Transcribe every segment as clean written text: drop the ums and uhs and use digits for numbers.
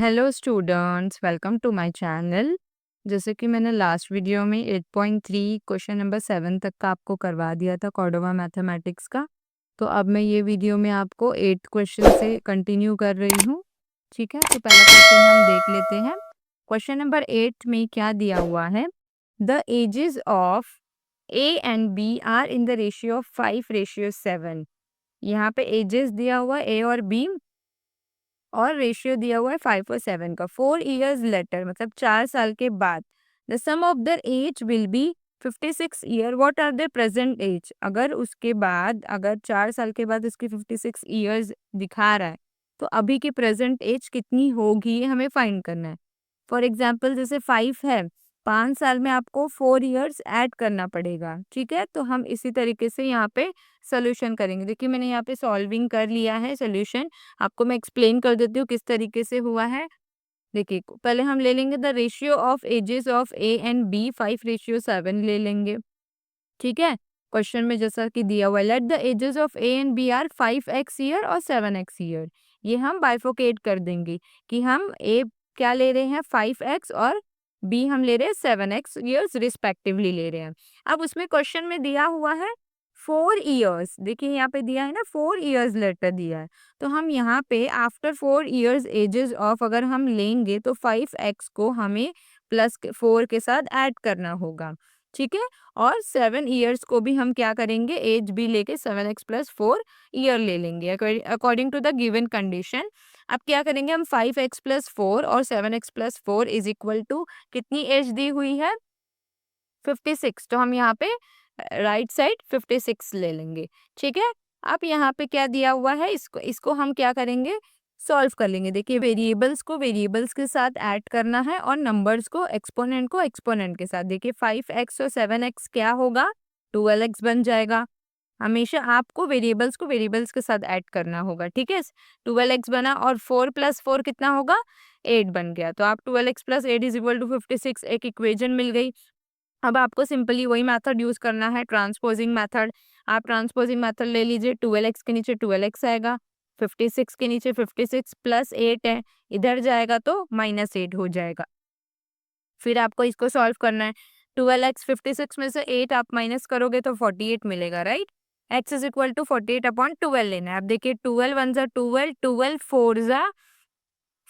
Hello students, welcome to my channel. जैसे कि मैंने लास्ट वीडियो में 8.3 क्वेश्चन नंबर 7 तक का आपको करवा दिया था कॉर्डोवा मैथमेटिक्स का। तो अब मैं ये वीडियो में आपको 8th क्वेश्चन से कंटिन्यू कर रही हूँ। ठीक है, तो पहला क्वेश्चन हम देख लेते हैं। क्वेश्चन नंबर 8 में क्या दिया हुआ है? The ages of A and B are in the ratio of 5:7। यहाँ पे एजेस दिया हुआ ए और बी और रेशियो दिया हुआ है 5 और 7 का। 4 ईयर्स लेटर मतलब 4 साल के बाद the sum of their age will be 56 year. What are the present age? अगर उसके बाद अगर 4 साल के बाद इसकी 56 ईयर्स दिखा रहा है तो अभी की प्रेजेंट एज कितनी होगी, ये हमें फाइंड करना है। फॉर एग्जाम्पल जैसे 5 है, 5 साल में आपको 4 ईयर्स ऐड करना पड़ेगा। ठीक है, तो हम इसी तरीके से यहाँ पे सोल्यूशन करेंगे। देखिए मैंने यहाँ पे सॉल्विंग कर लिया है सोल्यूशन। आपको मैं एक्सप्लेन कर देती हूँ किस तरीके से हुआ है। देखिए पहले हम ले लेंगे the ratio of ages of A and B 5:7 ले लेंगे। ठीक है, क्वेश्चन में जैसा कि दिया हुआ है let the ages of A and B are 5x year और 7x ईयर। ये हम बाइफोकेट कर देंगे कि हम ए क्या ले रहे हैं 5x और बी हम ले रहे हैं 7x ईयर्स रिस्पेक्टिवली ले रहे हैं। अब उसमें क्वेश्चन में दिया हुआ है 4 ईयर्स। देखिए यहाँ पे दिया है ना 4 ईयर्स लेटर दिया है, तो हम यहाँ पे आफ्टर 4 ईयर्स एजेस ऑफ अगर हम लेंगे तो 5x को हमें प्लस 4 के साथ ऐड करना होगा। ठीक है, और 7 ईयर्स को भी हम क्या करेंगे, एज भी लेके 7x + 4 ईयर ले लेंगे according to the given condition. अब क्या करेंगे हम 5x + 4 और 7x + 4 इज इक्वल टू कितनी एज दी हुई है 56, तो हम यहाँ पे राइट साइड 56 ले लेंगे। ठीक है, अब यहाँ पे क्या दिया हुआ है, इसको हम क्या करेंगे सॉल्व कर लेंगे। देखिए वेरिएबल्स को वेरिएबल्स के साथ ऐड करना है और नंबर्स को एक्सपोनेंट के साथ। देखिए 5x और 7x क्या होगा 12x बन जाएगा। हमेशा आपको वेरिएबल्स को वेरिएबल्स के साथ ऐड करना होगा। ठीक है, 12x बना और 4 + 4 कितना होगा 8 बन गया। तो आप 12x + 8 = 56 एक इक्वेशन मिल गई। अब आपको सिंपली वही मेथड यूज करना है, ट्रांसपोजिंग मेथड। आप ट्रांसपोजिंग मेथड ले लीजिए। 12x के नीचे 12x आएगा, 56 के नीचे 56 + 8 है, इधर जाएगा तो -8 हो जाएगा। फिर आपको इसको सॉल्व करना है। 12x 56 में से 8 आप माइनस करोगे तो 48 मिलेगा, राइट। x = 48/12 लेना है। अब देखिए 12 1 = 12, 12 4 =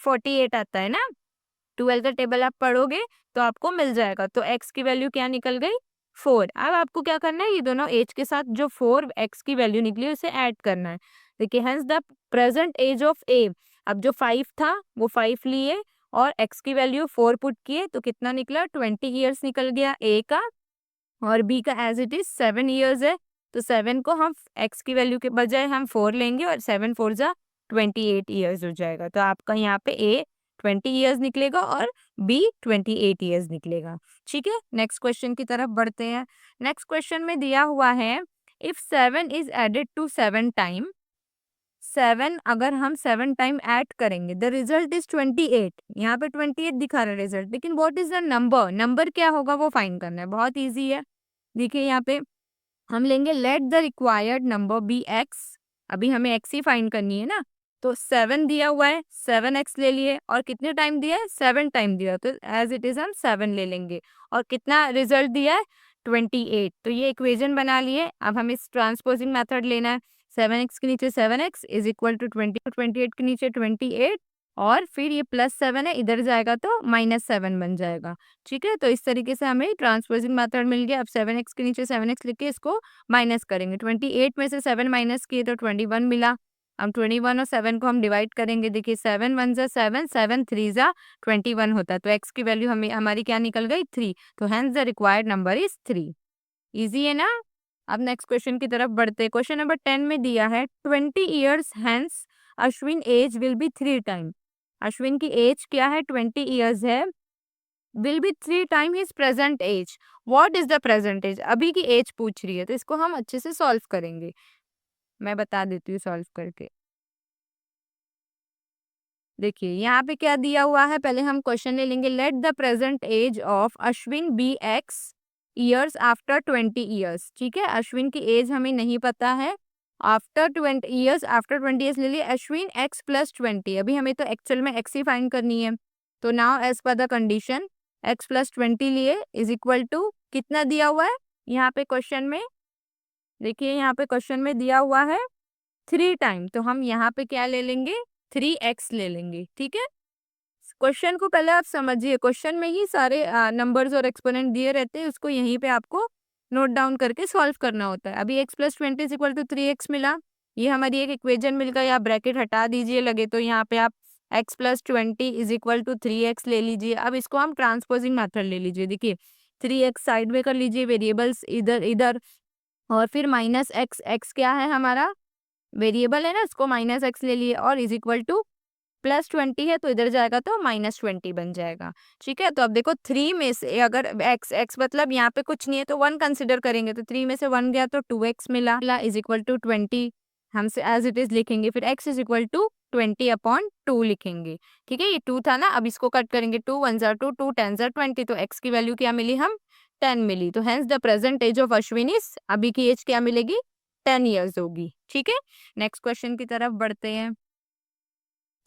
48 आता है ना। 12 का टेबल आप पढ़ोगे तो आपको मिल जाएगा। तो x की वैल्यू क्या निकल गई 4। अब आपको क्या करना है, ये दोनों एज के साथ जो 4 x की वैल्यू निकली उसे ऐड करना है। देखिए hence the present age of a, अब जो 5 था वो 5 लिए और x की वैल्यू 4 पुट किए तो कितना निकला 20 ईयर्स निकल गया ए का, और बी का एज इट इज 7 ईयर्स है। तो 7 को हम x की वैल्यू के बजाय हम 4 लेंगे और 7 4 = 28 ईयर्स हो जाएगा। तो आपका यहाँ पे ए 20 ईयर्स निकलेगा और बी 28 ईयर्स निकलेगा। ठीक है, नेक्स्ट क्वेश्चन की तरफ बढ़ते हैं। नेक्स्ट क्वेश्चन में दिया हुआ है if 7 is added to 7 time, 7 अगर हम 7 टाइम ऐड करेंगे द रिजल्ट इज 28। यहाँ पे 28 दिखा रहा है रिजल्ट, लेकिन what is the number, number क्या होगा वो फाइंड करना है। बहुत ईजी है। देखिए यहाँ पे हम लेंगे let the required number be x. अभी हमें एक्स ही फाइंड करनी है ना, तो 7 दिया हुआ है 7x ले लिए और कितने टाइम दिया है 7 टाइम दिया है, तो एज इट इज हम 7 ले लेंगे। और कितना रिजल्ट दिया है 28, तो ये इक्वेशन बना लिए। अब हमें इस ट्रांसपोजिंग मेथड लेना है। 7x के नीचे 7x इज इक्वल टू 20, 28 के नीचे 28 और फिर ये +7 है, इधर जाएगा तो -7 बन जाएगा। ठीक है, तो इस तरीके से हमें ट्रांसपोजिंग मेथड मिल गया। अब 7x के नीचे 7x लिख के इसको माइनस करेंगे। 28 में से 7 माइनस किए तो 21 मिला। अब 21 और 7 को हम डिवाइड करेंगे। देखिए 7 1 = 7, 7 3 = 21 होता है। तो x की वैल्यू हमें हमारी क्या निकल गई 3। तो hence the required number is 3। Easy है ना। अब नेक्स्ट क्वेश्चन की तरफ बढ़ते हैं। क्वेश्चन नंबर 10 में दिया है 20 years hence Ashwin age will be 3 time. Ashwin की एज क्या है 20 ईयर्स है, will be 3 time his present age. What is the present age, अभी की एज पूछ रही है, तो इसको हम अच्छे से सॉल्व करेंगे। मैं बता देती हूँ सॉल्व करके। देखिए यहाँ पे क्या दिया हुआ है, पहले हम क्वेश्चन ले लेंगे। Let the present age of Ashwin be x years after 20 years. ठीक है, अश्विन की एज हमें नहीं पता है, आफ्टर 20 ईयर्स, आफ्टर 20 ईयर्स ले लिए अश्विन x प्लस 20। अभी हमें तो एक्चुअल में x ही फाइंड करनी है, तो now as per the condition x plus 20 लिए इज इक्वल टू कितना दिया हुआ है यहाँ पे क्वेश्चन में, देखिए यहाँ पे क्वेश्चन में दिया हुआ है 3 टाइम, तो हम यहाँ पे क्या ले लेंगे 3x ले लेंगे। ठीक है, क्वेश्चन को पहले आप समझिए, क्वेश्चन में ही सारे नंबर्स और एक्सपोनेंट दिए रहते हैं, उसको यहीं पे आपको नोट डाउन करके सॉल्व करना होता है। अभी x plus 20 is equal to 3x मिला, ये हमारी एक इक्वेशन मिल गई। आप ब्रैकेट हटा दीजिए लगे तो, यहाँ पे आप x plus 20 is equal to 3x ले लीजिए। अब इसको हम ट्रांसपोजिंग मेथड ले लीजिए, देखिए 3x साइड में कर लीजिए, वेरिएबल्स इधर इधर, और फिर माइनस एक्स, एक्स क्या है हमारा वेरिएबल है ना, इसको माइनस एक्स ले लिए, और इज इक्वल टू प्लस 20 है तो इधर जाएगा तो माइनस 20 बन जाएगा। ठीक है, तो अब देखो 3 में से अगर x, x मतलब यहाँ पे कुछ नहीं है तो 1 कंसिडर करेंगे, तो 3 में से 1 गया तो 2x मिला इज इक्वल टू 20, हम से एज इट इज लिखेंगे, फिर x इज इक्वल टू 20/2 लिखेंगे। ठीक है, ये 2 था ना, अब इसको कट करेंगे, 2 1 जार 2, 2 10 जार 20, तो x की वैल्यू क्या मिली हम 10 मिली, तो hence the present age of Ashwin is, अभी की एज क्या मिलेगी 10 ईयर्स होगी। ठीक है, नेक्स्ट क्वेश्चन की तरफ बढ़ते हैं।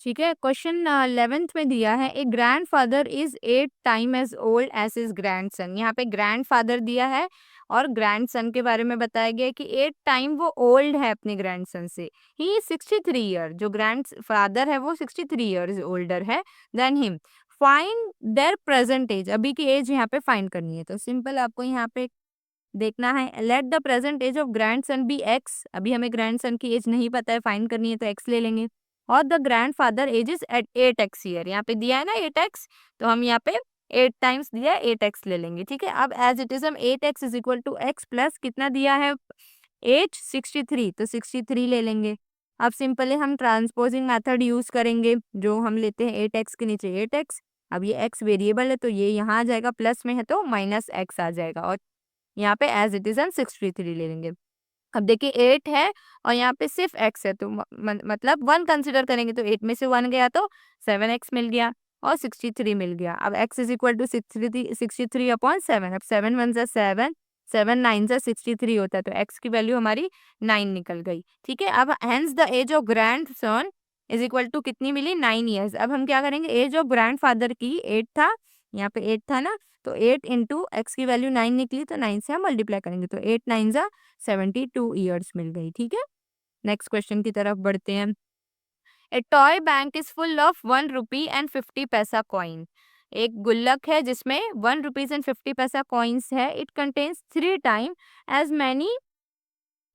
ठीक है, क्वेश्चन 11th में दिया है a grandfather is 8 time as old as his grandson. यहाँ पे ग्रैंड फादर दिया है और ग्रैंड सन के बारे में बताया गया है कि 8 टाइम वो ओल्ड है अपने ग्रैंड सन से। ही इज 63 ईयर, जो ग्रैंड फादर है वो 63 ईयर्स ओल्डर है then him. Find their present age, अभी की एज यहाँ पे फाइंड करनी है, तो सिंपल आपको यहाँ पे देखना है let the present age of grand son be x. अभी हमें ग्रैंड सन की एज नहीं पता है, फाइंड करनी है तो एक्स ले लेंगे, और the grand father age is at 8x year, यहाँ पे दिया है ना 8x, तो हम यहाँ पे 8 टाइम्स दिया है 8x ले लेंगे। ठीक है, अब एज इट इज हम 8x is equal to x plus कितना दिया है एज 63, तो 63 ले लेंगे। अब सिंपली हम ट्रांसपोजिंग मेथड यूज करेंगे, जो हम लेते हैं 8x के नीचे 8x, अब ये x वेरिएबल है तो ये यहाँ आ जाएगा, प्लस में है तो माइनस x आ जाएगा, और यहाँ पे एज इट इज हम 63 ले लेंगे। अब देखिए 8 है और यहाँ पे सिर्फ x है, तो मतलब 1 कंसिडर करेंगे, तो 8 में से 1 गया तो 7x मिल गया और 63 मिल गया। अब x इज इक्वल टू 63/7, अब 7 1 जा 7, 7 9 जा 63 होता है, तो x की वैल्यू हमारी 9 निकल गई। ठीक है, अब hence the age of grand son is equal to कितनी मिली 9 ईयर्स। अब हम क्या करेंगे, एज ऑफ ग्रैंड फादर की 8 था, यहाँ पे 8 था ना, तो 8 इंटू एक्स की वैल्यू 9 निकली, तो 9 से हम मल्टीप्लाई करेंगे, तो 8 9 जा 72 ईयर्स मिल गई। ठीक है, नेक्स्ट क्वेश्चन की तरफ बढ़ते हैं। ए toy bank is full of 1 rupee and 50 पैसा कॉइन। एक गुल्लक है जिसमें 1 रुपीज एंड 50 पैसा कॉइन्स है। It contains 3 time as many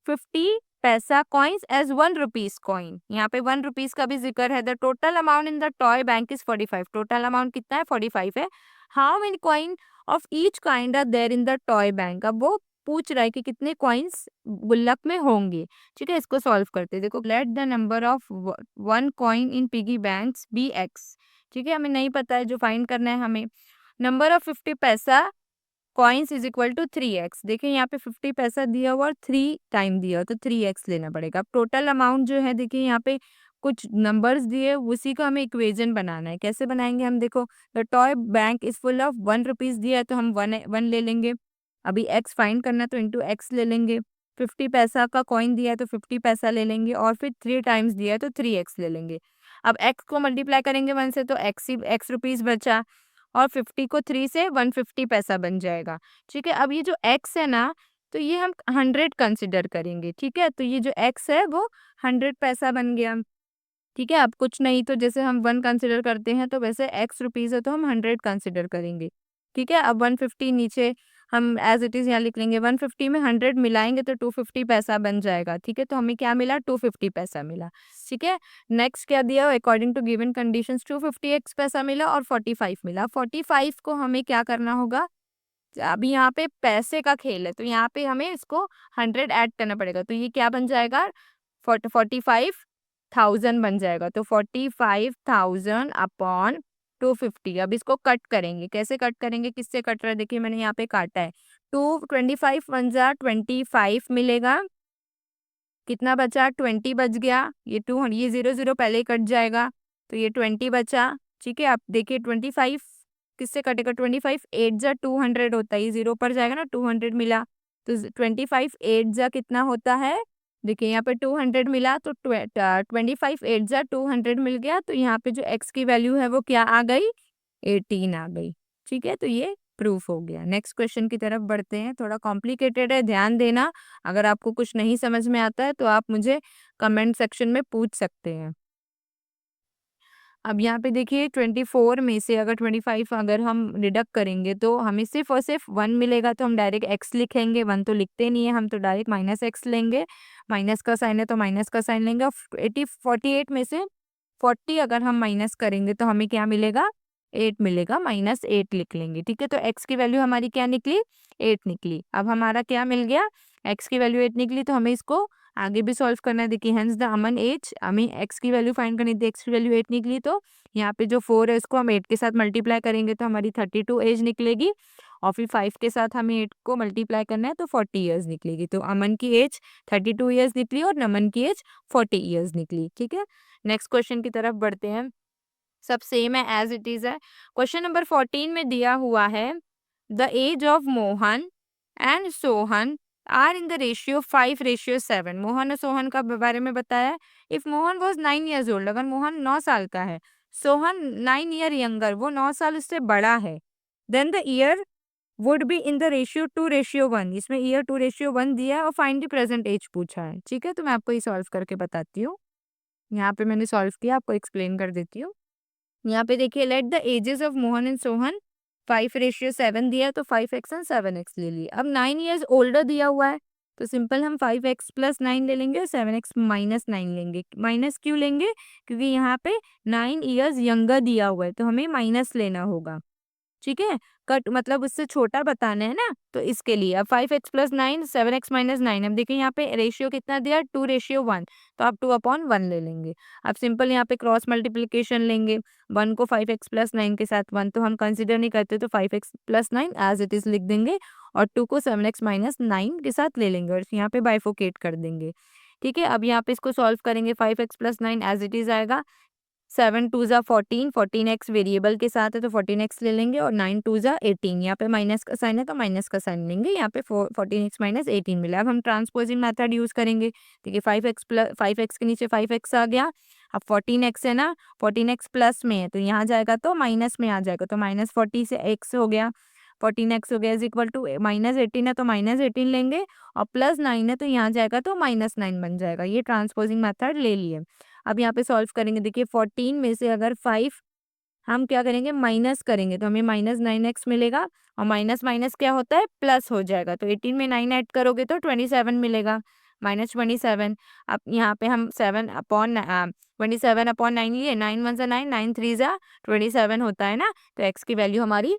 50 paisa coins as 1 rupees coin. यहाँ पे 1 रुपीज का भी जिक्र है। The total amount in the toy bank is 45। Total amount कितना है 45 है। How many coin of each kind are there in the toy bank. अब वो पूछ रहा है कि कितने कॉइन्स गुल्लक में होंगे। ठीक है, इसको सॉल्व करते हैं। देखो, let the number of 1 coin in piggy banks be x. ठीक है, हमें नहीं पता है, जो फाइंड करना है हमें। Number of 50 paisa coins is equal to 3x। देखिए यहाँ पे 50 पैसा दिया हुआ और 3 टाइम दिया हुआ, तो 3x लेना पड़ेगा। अब टोटल अमाउंट जो है, देखिए यहाँ पे कुछ नंबर्स दिए, उसी का हमें इक्वेशन बनाना है। कैसे बनाएंगे हम, देखो the toy bank is full of 1 rupees दिया है तो हम 1 ले लेंगे। अभी x फाइंड करना है तो इंटू एक्स ले लेंगे। 50 पैसा का कॉइन दिया है तो 50 पैसा ले लेंगे, और फिर 3 टाइम्स दिया है तो 3x ले लेंगे। अब x को मल्टीप्लाई करेंगे 1 से तो x रुपीज बचा, और 50 को 3 से 150 पैसा बन जाएगा। ठीक है, अब ये जो x है ना, तो ये हम 100 कंसिडर करेंगे। ठीक है, तो ये जो x है वो 100 पैसा बन गया। ठीक है, अब कुछ नहीं तो जैसे हम 1 कंसिडर करते हैं, तो वैसे x रुपीज़ है तो हम 100 कंसिडर करेंगे। ठीक है, अब 150 नीचे हम एज इट इज़ यहाँ लिख लेंगे। 150 में 100 मिलाएंगे तो 250 पैसा बन जाएगा। ठीक है, तो हमें क्या मिला 250 पैसा मिला। ठीक है, नेक्स्ट क्या दिया, according to given conditions 250x पैसा मिला और 45 मिला। 45 को हमें क्या करना होगा, अभी यहाँ पे पैसे का खेल है तो यहाँ पे हमें इसको 100 ऐड करना पड़ेगा, तो ये क्या बन जाएगा 45,000 बन जाएगा। तो 45,000 अपॉन 250। अब इसको कट करेंगे, कैसे कट करेंगे, किससे कट रहा है, देखिए मैंने यहाँ पे काटा है। 25 1 जा 25 मिलेगा, कितना बचा 20 बच गया, ये 2 ये 0 0 पहले ही कट जाएगा, तो ये 20 बचा। ठीक है, आप देखिए 25 किससे कटेगा, 25 8 जा 200 होता है, ये 0 पर जाएगा ना, 200 मिला, तो 25 8 जा कितना होता है देखिए यहाँ पे 200 मिला तो 25 8 जा 200 मिल गया, तो यहाँ पे जो x की वैल्यू है वो क्या आ गई, 18 आ गई। ठीक है, तो ये प्रूफ हो गया। नेक्स्ट क्वेश्चन की तरफ बढ़ते हैं, थोड़ा कॉम्प्लिकेटेड है, ध्यान देना। अगर आपको कुछ नहीं समझ में आता है तो आप मुझे कमेंट सेक्शन में पूछ सकते हैं। अब यहाँ पे देखिए 24 में से अगर 25 अगर हम डिडक्ट करेंगे तो हमें सिर्फ और सिर्फ 1 मिलेगा, तो हम डायरेक्ट x लिखेंगे। 1 तो लिखते नहीं है हम, तो डायरेक्ट माइनस x लेंगे। माइनस का साइन है तो माइनस का साइन लेंगे। 48 में से 40 अगर हम माइनस करेंगे तो हमें क्या मिलेगा, 8 मिलेगा, माइनस 8 लिख लेंगे। ठीक है, तो x की वैल्यू हमारी क्या निकली, 8 निकली। अब हमारा क्या मिल गया, x की वैल्यू 8 निकली, तो हमें इसको आगे भी सॉल्व करना है। देखिए हेंस द अमन एज, हमें x की वैल्यू फाइंड करनी थी, x की वैल्यू 8 निकली, तो यहाँ पे जो 4 है इसको हम 8 के साथ मल्टीप्लाई करेंगे तो हमारी 32 एज निकलेगी। और फिर 5 के साथ हमें 8 को मल्टीप्लाई करना है तो 40 ईयर्स निकलेगी। तो अमन की एज 32 ईयर्स निकली और नमन की एज 40 ईयर्स निकली। ठीक है, नेक्स्ट क्वेश्चन की तरफ बढ़ते हैं। सब सेम है, एज इट इज है। क्वेश्चन नंबर 14 में दिया हुआ है the age of Mohan and Sohan are in the ratio 5:7। Mohan और सोहन का बारे में बताया है। If Mohan was 9 years old, अगर मोहन 9 साल का है, सोहन 9 ईयर यंगर, वो 9 साल उससे बड़ा है, then the year would be in the ratio 2:1। इसमें ईयर 2:1 दिया है और फाइंड द प्रेजेंट एज पूछा है। ठीक है, तो मैं आपको ये सॉल्व करके बताती हूँ। यहाँ पे मैंने सॉल्व किया, आपको एक्सप्लेन कर देती हूँ। यहाँ पे देखिए let the ages of Mohan and Sohan 5:7 दिया है, तो 5x एंड 7x ले लिए। अब 9 ईयर्स ओल्डर दिया हुआ है तो सिंपल हम 5x + 9 ले लेंगे और 7x - 9 लेंगे। माइनस क्यों लेंगे, क्योंकि यहाँ पे 9 ईयर्स यंगर दिया हुआ है तो हमें माइनस लेना होगा। ठीक है, कट मतलब उससे छोटा बताना है ना, तो इसके लिए अब 5x + 9 7x - 9। अब देखिए यहाँ पे रेशियो कितना दिया, 2:1, तो आप 2/1 ले लेंगे। अब सिंपल यहाँ पे क्रॉस मल्टीप्लिकेशन लेंगे, 1 को 5x + 9 के साथ, 1 तो हम कंसिडर नहीं करते तो 5x + 9 एज इट इज लिख देंगे और 2 को 7x - 9 के साथ ले लेंगे और यहाँ पे बाइफोकेट कर देंगे। ठीक है, अब यहाँ पे इसको सॉल्व करेंगे, 5x + 9 एज इट इज आएगा। 7 2 ज़ा 14, 14x वेरिएबल के साथ है तो 14x ले लेंगे और 9 2 ज़ा 18, यहाँ पे माइनस का साइन है तो माइनस का साइन लेंगे। यहाँ पे 14x - 18 मिला। अब हम ट्रांसपोजिंग मेथड यूज करेंगे। देखिए 5x के नीचे 5x आ गया। अब 14x है ना, 14x प्लस में है तो यहाँ जाएगा तो माइनस में आ जाएगा, तो -40 से x हो गया, 14x हो गया इज इक्वल टू -18 है तो -18 लेंगे और +9 है तो यहाँ जाएगा तो -9 बन जाएगा। ये ट्रांसपोजिंग मेथड ले लिए। अब यहाँ पे सॉल्व करेंगे, देखिए 14 में से अगर 5 हम क्या करेंगे, माइनस करेंगे तो हमें -9x मिलेगा और माइनस माइनस क्या होता है, प्लस हो जाएगा। तो 18 में 9 ऐड करोगे तो 27 मिलेगा, -27। अब यहाँ पे हम 27/9 लिए, 9 1 ज़ा 9, 9 3 ज़ा 27 होता है ना, तो x की वैल्यू हमारी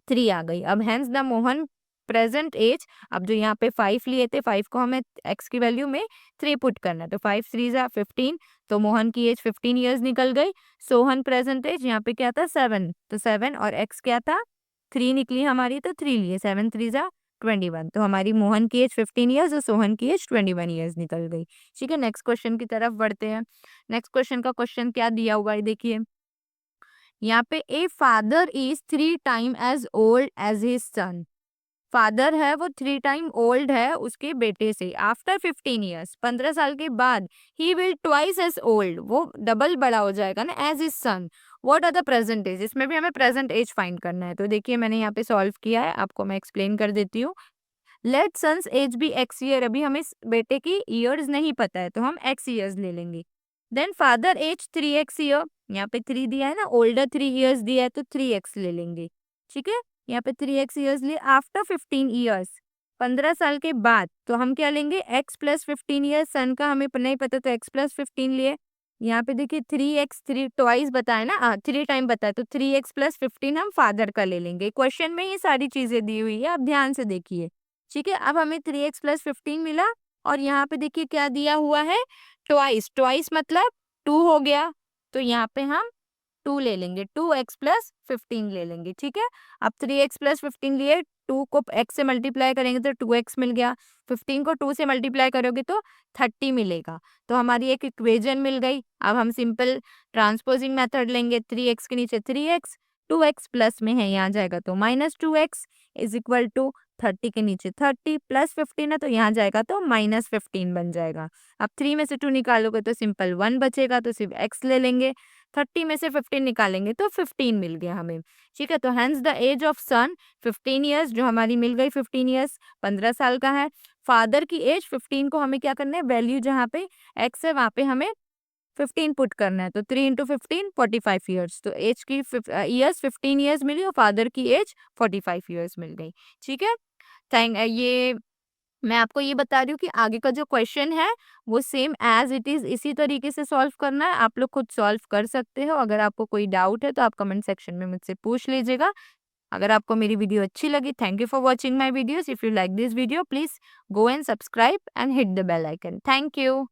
3 आ गई। अब hence the Mohan present age, अब जो यहाँ पे 5 लिए थे, 5 को हमें x की वैल्यू में 3 पुट करना है, तो 5 3 ज़ा 15, तो मोहन की एज 15 ईयर्स निकल गई। सोहन प्रेजेंट एज यहाँ पे क्या था, 7, तो 7 और x क्या था, 3 निकली हमारी, तो 3 लिए, 7 3 ज़ा 21, तो हमारी मोहन की एज 15 ईयर्स और सोहन की एज 21 ईयर्स निकल गई। ठीक है, नेक्स्ट क्वेश्चन की तरफ बढ़ते हैं। नेक्स्ट क्वेश्चन का क्वेश्चन क्या दिया हुआ है, देखिए यहाँ पे a father is 3 time as old as his son. Father है वो 3 टाइम ओल्ड है उसके बेटे से। आफ्टर 15 ईयर्स, 15 साल के बाद, he will twice as old, वो डबल बड़ा हो जाएगा ना, as his son. What are the present age, इसमें भी हमें प्रेजेंट एज फाइंड करना है। तो देखिए मैंने यहाँ पे सॉल्व किया है, आपको मैं एक्सप्लेन कर देती हूँ। Let son's age be x year, अभी हमें इस बेटे की ईयर्स नहीं पता है तो हम x ईयर्स ले लेंगे। Then father as 3x year, यहाँ पे 3 दिया है ना, ओल्डर 3 ईयर्स दिया है तो 3x ले लेंगे। ठीक है, यहाँ पे 3x ईयर्स लिए। आफ्टर 15 ईयर्स, 15 साल के बाद, तो हम क्या लेंगे, x + 15 ईयर्स, सन का हमें नहीं पता तो x + 15 लिए। यहाँ पे देखिए 3x 3 ट्वाइस बताया ना, 3 टाइम बताया, तो 3x + 15 हम फादर का ले लेंगे। क्वेश्चन में ये सारी चीजें दी हुई है, आप ध्यान से देखिए। ठीक है, अब हमें 3x + 15 मिला और यहाँ पे देखिए क्या दिया हुआ है, ट्वाइस, ट्वाइस मतलब 2 हो गया, तो यहाँ पे हम 2 ले लेंगे, 2x + 15 ले लेंगे। ठीक है, अब 3x + 15 लिए, 2 को x से मल्टीप्लाई करेंगे तो 2x मिल गया, 15 को 2 से मल्टीप्लाई करोगे तो 30 मिलेगा, तो हमारी एक इक्वेशन मिल गई। अब हम सिंपल ट्रांसपोजिंग मेथड लेंगे, 3x के नीचे 3x, 2x प्लस में है, यहाँ जाएगा तो -2x इज इक्वल टू 30 के नीचे 30 प्लस 15 है तो यहाँ जाएगा तो -15 बन जाएगा। अब 3 में से 2 निकालोगे तो सिंपल 1 बचेगा, तो सिर्फ x ले लेंगे। 30 में से 15 निकालेंगे तो 15 मिल गया हमें। ठीक है, तो hence the age of son 15 years, जो हमारी मिल गई 15 ईयर्स, 15 साल का है। फादर की एज 15 को हमें क्या करना है, वैल्यू जहाँ पे x है वहाँ पे हमें 15 पुट करना है, तो 3 इंटू 15 45 ईयर्स। तो एज की ईयर्स 15 ईयर्स मिली और फादर की एज 45 ईयर्स मिल गई। ठीक है, ये मैं आपको ये बता रही हूँ कि आगे का जो क्वेश्चन है वो सेम एज इट इज इसी तरीके से सॉल्व करना है। आप लोग खुद सॉल्व कर सकते हो। अगर आपको कोई डाउट है तो आप कमेंट सेक्शन में मुझसे पूछ लीजिएगा। अगर आपको मेरी वीडियो अच्छी लगी, thank you for watching my videos. If you like this video please go and subscribe and hit the bell icon. Thank you.